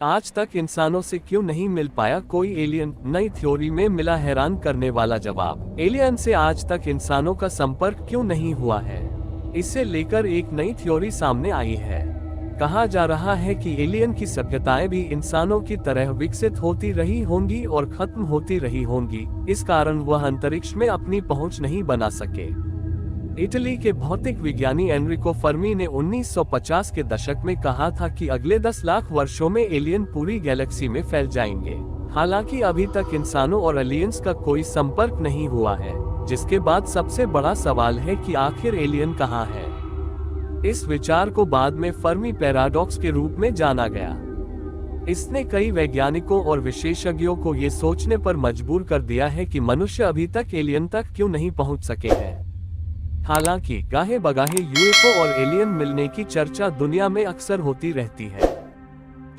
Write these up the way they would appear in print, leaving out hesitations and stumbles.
आज तक इंसानों से क्यों नहीं मिल पाया कोई एलियन, नई थ्योरी में मिला हैरान करने वाला जवाब। एलियन से आज तक इंसानों का संपर्क क्यों नहीं हुआ है, इसे लेकर एक नई थ्योरी सामने आई है। कहा जा रहा है कि एलियन की सभ्यताएं भी इंसानों की तरह विकसित होती रही होंगी और खत्म होती रही होंगी, इस कारण वह अंतरिक्ष में अपनी पहुंच नहीं बना सके। इटली के भौतिक विज्ञानी एनरिको फर्मी ने 1950 के दशक में कहा था कि अगले 10 लाख वर्षों में एलियन पूरी गैलेक्सी में फैल जाएंगे। हालांकि अभी तक इंसानों और एलियंस का कोई संपर्क नहीं हुआ है, जिसके बाद सबसे बड़ा सवाल है कि आखिर एलियन कहाँ है। इस विचार को बाद में फर्मी पैराडॉक्स के रूप में जाना गया। इसने कई वैज्ञानिकों और विशेषज्ञों को ये सोचने पर मजबूर कर दिया है कि मनुष्य अभी तक एलियन तक क्यों नहीं पहुंच सके हैं। हालांकि गाहे बगाहे यूएफओ और एलियन मिलने की चर्चा दुनिया में अक्सर होती रहती है,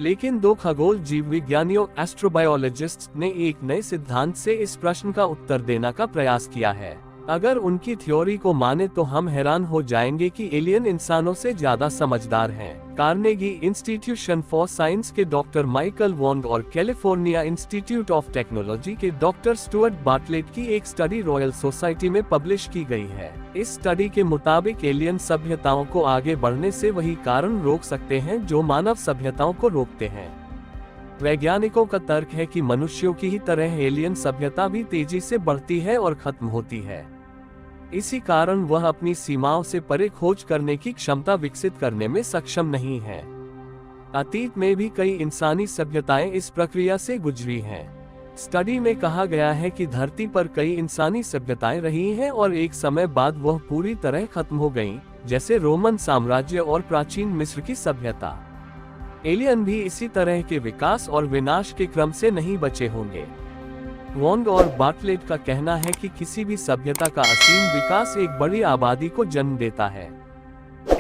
लेकिन दो खगोल जीव विज्ञानियों एस्ट्रोबायोलॉजिस्ट्स ने एक नए सिद्धांत से इस प्रश्न का उत्तर देने का प्रयास किया है। अगर उनकी थ्योरी को माने तो हम हैरान हो जाएंगे कि एलियन इंसानों से ज्यादा समझदार हैं। कार्नेगी इंस्टीट्यूशन फॉर साइंस के डॉक्टर माइकल वॉन्ग और कैलिफोर्निया इंस्टीट्यूट ऑफ टेक्नोलॉजी के डॉक्टर स्टुअर्ट बार्टलेट की एक स्टडी रॉयल सोसाइटी में पब्लिश की गई है। इस स्टडी के मुताबिक एलियन सभ्यताओं को आगे बढ़ने से वही कारण रोक सकते हैं जो मानव सभ्यताओं को रोकते हैं। वैज्ञानिकों का तर्क है कि मनुष्यों की ही तरह एलियन सभ्यता भी तेजी से बढ़ती है और खत्म होती है। इसी कारण वह अपनी सीमाओं से परे खोज करने की क्षमता विकसित करने में सक्षम नहीं है। अतीत में भी कई इंसानी सभ्यताएं इस प्रक्रिया से गुजरी हैं। स्टडी में कहा गया है कि धरती पर कई इंसानी सभ्यताएं रही हैं और एक समय बाद वह पूरी तरह खत्म हो गईं, जैसे रोमन साम्राज्य और प्राचीन मिस्र की सभ्यता। एलियन भी इसी तरह के विकास और विनाश के क्रम से नहीं बचे होंगे। वॉन्ग और बार्टलेट का कहना है कि किसी भी सभ्यता का असीम विकास एक बड़ी आबादी को जन्म देता है।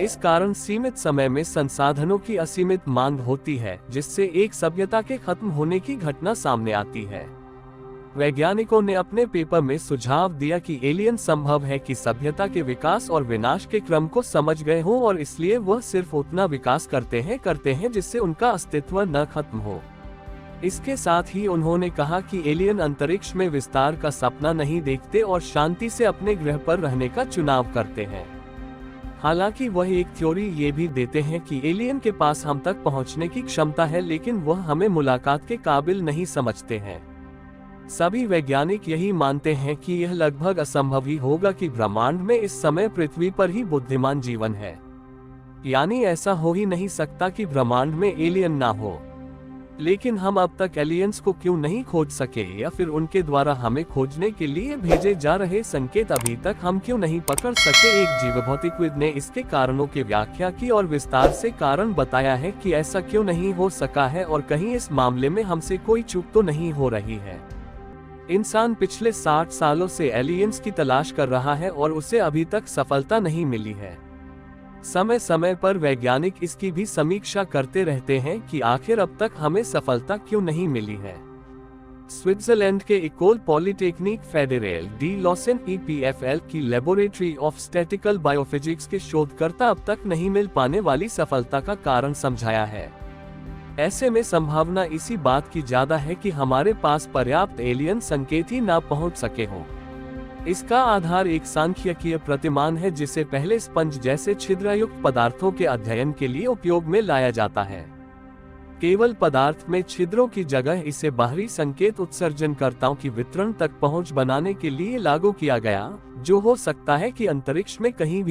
इस कारण सीमित समय में संसाधनों की असीमित मांग होती है, जिससे एक सभ्यता के खत्म होने की घटना सामने आती है। वैज्ञानिकों ने अपने पेपर में सुझाव दिया कि एलियन संभव है कि सभ्यता के विकास और विनाश के क्रम को समझ गए हों और इसलिए वह सिर्फ उतना विकास करते हैं जिससे उनका अस्तित्व न खत्म हो। इसके साथ ही उन्होंने कहा कि एलियन अंतरिक्ष में विस्तार का सपना नहीं देखते और शांति से अपने ग्रह पर रहने का चुनाव करते हैं। हालांकि वह एक थ्योरी ये भी देते हैं कि एलियन के पास हम तक पहुंचने की क्षमता है, लेकिन वह हमें मुलाकात के काबिल नहीं समझते हैं। सभी वैज्ञानिक यही मानते हैं कि यह लगभग असंभव ही होगा कि ब्रह्मांड में इस समय पृथ्वी पर ही बुद्धिमान जीवन है। यानी ऐसा हो ही नहीं सकता कि ब्रह्मांड में एलियन ना हो। लेकिन हम अब तक एलियंस को क्यों नहीं खोज सके, या फिर उनके द्वारा हमें खोजने के लिए भेजे जा रहे संकेत अभी तक हम क्यों नहीं पकड़ सके। एक जीवभौतिकविद ने इसके कारणों की व्याख्या की और विस्तार से कारण बताया है कि ऐसा क्यों नहीं हो सका है और कहीं इस मामले में हमसे कोई चूक तो नहीं हो रही है। इंसान पिछले 60 सालों से एलियंस की तलाश कर रहा है और उसे अभी तक सफलता नहीं मिली है। समय समय पर वैज्ञानिक इसकी भी समीक्षा करते रहते हैं कि आखिर अब तक हमें सफलता क्यों नहीं मिली है। स्विट्जरलैंड के Ecole Polytechnique Federale de Lausanne EPFL की लेबोरेटरी ऑफ स्टैटिकल बायोफिजिक्स के शोधकर्ता अब तक नहीं मिल पाने वाली सफलता का कारण समझाया है। ऐसे में संभावना इसी बात की ज्यादा है कि हमारे पास पर्याप्त एलियन संकेत ही ना पहुंच सके हों। इसका आधार एक सांख्यिकीय प्रतिमान है जिसे पहले स्पंज जैसे छिद्रयुक्त पदार्थों के अध्ययन के लिए उपयोग में लाया जाता है। केवल पदार्थ में छिद्रों की जगह इसे बाहरी संकेत उत्सर्जनकर्ताओं की वितरण तक पहुंच बनाने के लिए लागू किया गया, जो हो सकता है कि अंतरिक्ष में कहीं भी